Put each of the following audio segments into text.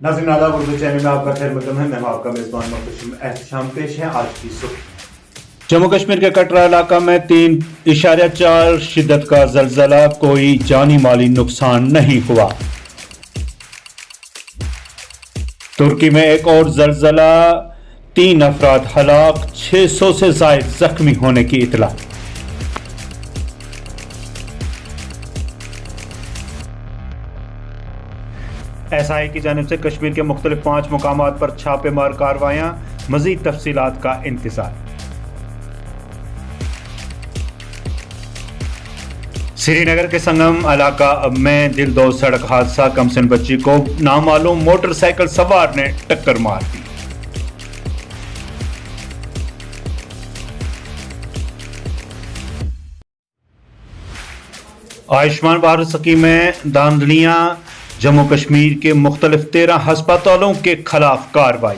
नाज़रीन आदाब, उर्दू चैनल में आपका खैर मकदम है। मैं आपका मेज़बान मुख्तशिम एहतशाम। पेश है आज की सुर्खी। जम्मू कश्मीर के कटरा इलाका में 3.4 शिद्दत का जल्जला, कोई जानी माली नुकसान नहीं हुआ। तुर्की में एक और जल्जला, 3 अफराद हलाक, 600 से ज़ायद जख्मी होने की इतला। SI की जानिब से कश्मीर के मुख्तलिफ 5 मुकामात पर छापेमार कार्रवाइयां, मजीद तफसीलात का इंतजार। श्रीनगर के संगम इलाका में दिलदोज सड़क हादसा, कमसिन बच्ची को नामालूम मोटरसाइकिल सवार ने टक्कर मार दी। आयुष्मान भारत स्कीम में धांधलियां, जम्मू कश्मीर के मुख्तलिफ 13 हस्पतालों के खिलाफ कार्रवाई।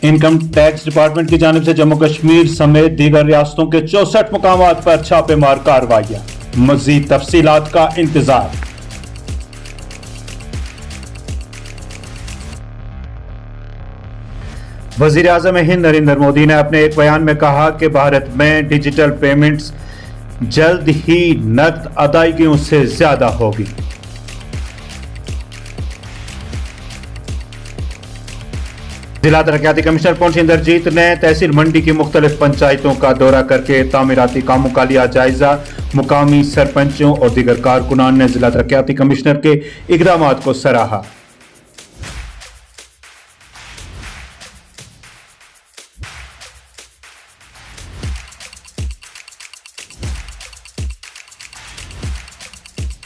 इनकम टैक्स डिपार्टमेंट की जानिब से जम्मू कश्मीर समेत दीगर रियासतों के 64 मुकामात पर छापेमार कार्रवाइयां, मजीद तफसीलात का इंतजार। वजीर आज़म हिंद नरेंद्र मोदी ने अपने एक बयान में कहा कि भारत में डिजिटल पेमेंट्स जल्द ही नकद अदायगियों से ज्यादा होगी। जिला तरक्याती कमिश्नर पुंछ इंद्रजीत ने तहसील मंडी की मुख्तलिफ पंचायतों का दौरा करके तामीराती कामों का लिया जायजा। मुकामी सरपंचों और दीगर कारकुनान ने जिला तरक्याती कमिश्नर के इकदामात को सराहा।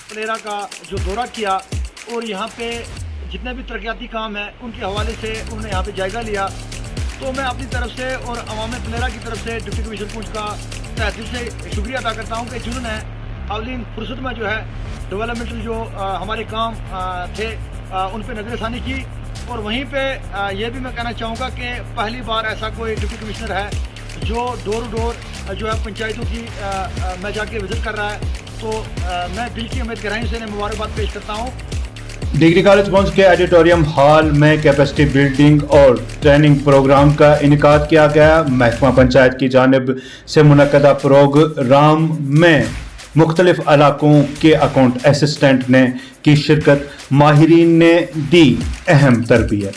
प्लेरा का जो दौरा किया और यहाँ पे जितने भी तरक्याती काम हैं उनके हवाले से उन्होंने यहाँ पे जायज़ा लिया। तो मैं अपनी तरफ से और अवाम प्लेरा की तरफ से डिप्टी कमिश्नर पुंछ का तहे दिल से शुक्रिया अदा करता हूँ कि जिन्होंने अवलीन फुर्सत में जो है डेवलपमेंटल जो हमारे काम थे उन पर नज़रसानी की। और वहीं पर यह भी मैं कहना चाहूँगा कि पहली बार ऐसा कोई डिप्टी कमिश्नर है जो डोर टू डोर जो है पंचायतों की में जाके विजिट कर रहा है। तो मैं दिल की उम्मीद गहराई से मुबारकबाद पेश करता हूँ। डिग्री कॉलेज पुंछ के ऑडिटोरियम हॉल में कैपेसिटी बिल्डिंग और ट्रेनिंग प्रोग्राम का इनेकाद किया गया। महकमा पंचायत की जानिब से मुनक्कदा प्रोग्राम में मुख्तलिफ इलाकों के अकाउंट असिस्टेंट ने की शिरकत, माहिरीन ने दी अहम तरबियत।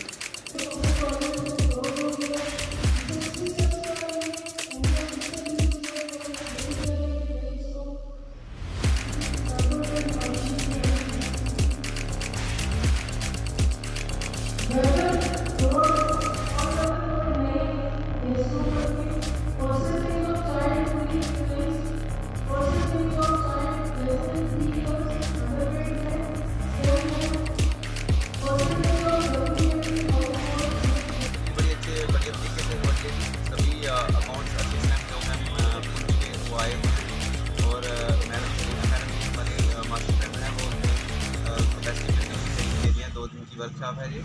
वर्कशॉप है ये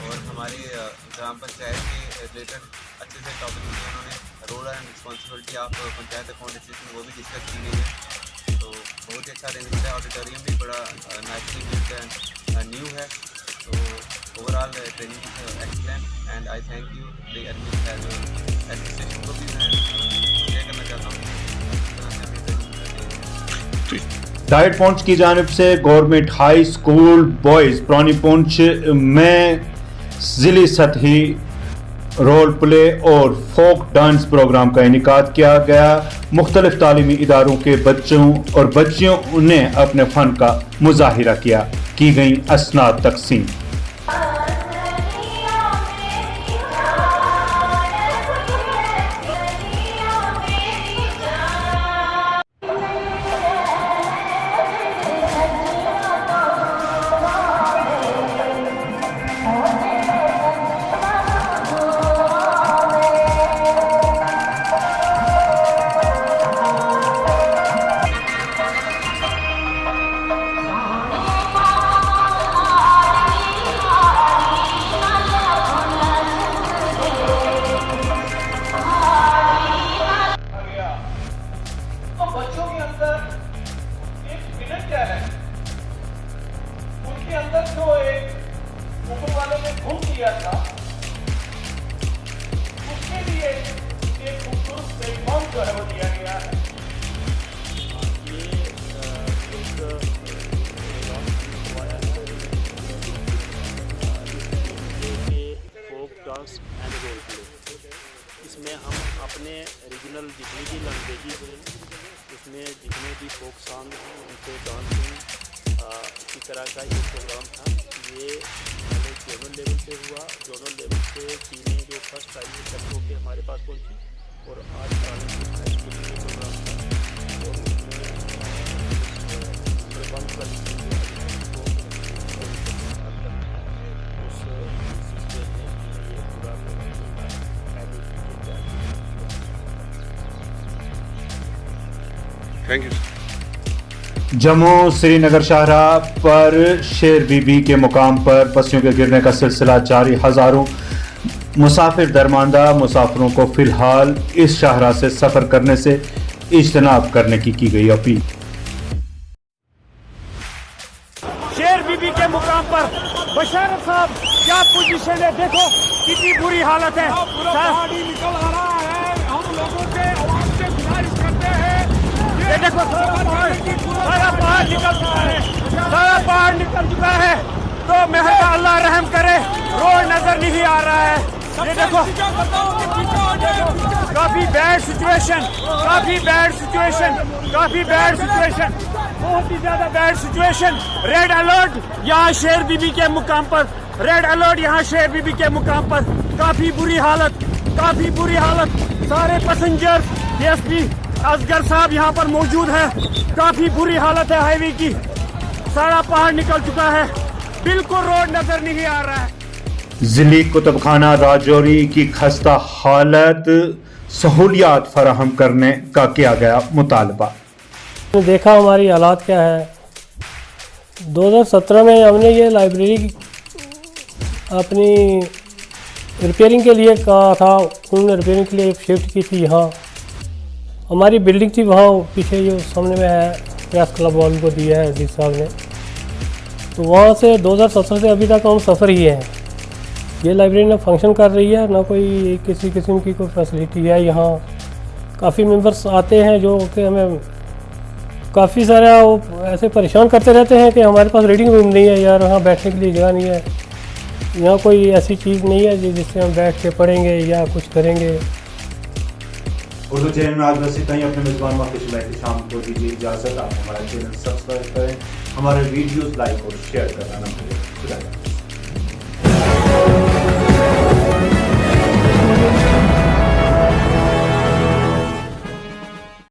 और हमारी ग्राम पंचायत के रिलेटेड अच्छे से टॉपिक लिए उन्होंने role and responsibility of panchayat account assistant वो भी डिस्कस की गई है। तो बहुत ही अच्छा अरेंजमेंट है। ऑडिटोरियम भी बड़ा नेचुरली बिल्ट एंड न्यू है। तो overall training excellent and I thank you the administration को भी मैं शेयर करना चाहता हूँ। डाइट पुंछ की जानिब से गवर्नमेंट हाई स्कूल बॉयज़ पुरानी पुंछ में जिली सतही रोल प्ले और फोक डांस प्रोग्राम का इनेकाद किया गया। मुख्तलिफ तालीमी इदारों के बच्चों और बच्चियों ने अपने फ़न का मुजाहिरा किया। की गई असनाद तकसीम। And role play. इसमें हम अपने रीजनल जितनी भी लैंग्वेजेस हैं, इसमें जितने भी फोक सॉन्ग हैं उनसे डांसिंग इसी तरह का ये प्रोग्राम था। ये पहले जोनल लेवल पे हुआ, जोनल लेवल से टीमें जो फर्स्ट आई वो सब होकर हमारे पास पहुंची और आज ये प्रोग्राम था और थैंक यू। जम्मू श्रीनगर शाहराह पर शेर बीबी के मुकाम पर पस्सियों के गिरने का सिलसिला जारी। हजारों मुसाफिर दरमांदा। मुसाफिरों को फिलहाल इस शाहराह से सफर करने से इज्तनाब करने की गई अपील। शेर बीबी के मुकाम पर बशारत साहब क्या पोजीशन है, देखो कितनी बुरी हालत है। पानी निकल आ रहा है, हम लोगों से आवाम से गुजारिश करते हैं, ये देखो सारा पहाड़ निकल चुका है, सारा पहाड़ निकल चुका है। तो मेहर अल्लाह रहम करे, रोड नजर नहीं आ रहा है। ये देखो काफी बैड सिचुएशन, काफी बैड सिचुएशन, काफी बैड सिचुएशन, बहुत ही ज्यादा बैड सिचुएशन। रेड अलर्ट यहाँ शेर बीबी के मुकाम पर, रेड अलर्ट यहाँ शेर बीबी के मुकाम पर। काफी बुरी हालत, काफी बुरी हालत। सारे पैसेंजर डीएसपी असगर साहब यहाँ पर मौजूद हैं। काफी बुरी हालत है हाईवे की, सारा पहाड़ निकल चुका है, बिल्कुल रोड नजर नहीं आ रहा है। जिली कुतुबखाना राजौरी की खस्ता हालत, सहूलियात फराहम करने का किया गया मुतालबा। देखा हमारी हालात क्या है। 2017 में हमने ये लाइब्रेरी अपनी रिपेयरिंग के लिए कहा था, उन्होंने रिपेयरिंग के लिए शिफ्ट की थी। यहाँ हमारी बिल्डिंग थी, वहाँ पीछे जो सामने में है प्रेस क्लब वालों को दिया है अजीज साहब ने। तो वहाँ से 2017 से अभी तक हम सफ़र ही हैं। ये लाइब्रेरी ना फंक्शन कर रही है, ना कोई किसी किस्म की कोई फैसिलिटी है। यहाँ काफ़ी मेंबर्स आते हैं जो कि हमें काफ़ी सारा वो ऐसे परेशान करते रहते हैं कि हमारे पास रीडिंग रूम नहीं है यार, वहाँ बैठने के लिए जगह नहीं है, यहाँ कोई ऐसी चीज़ नहीं है जिससे हम बैठ के पढ़ेंगे या कुछ करेंगे। उर्दू चैनल में आज बस इतना ही। अपने मेज़बान वाक़िश लाइक शाम को दीजिए इजाज़त। आप हमारा चैनल सब्सक्राइब करें, हमारे वीडियोज़ लाइक और शेयर करना ना भूलें।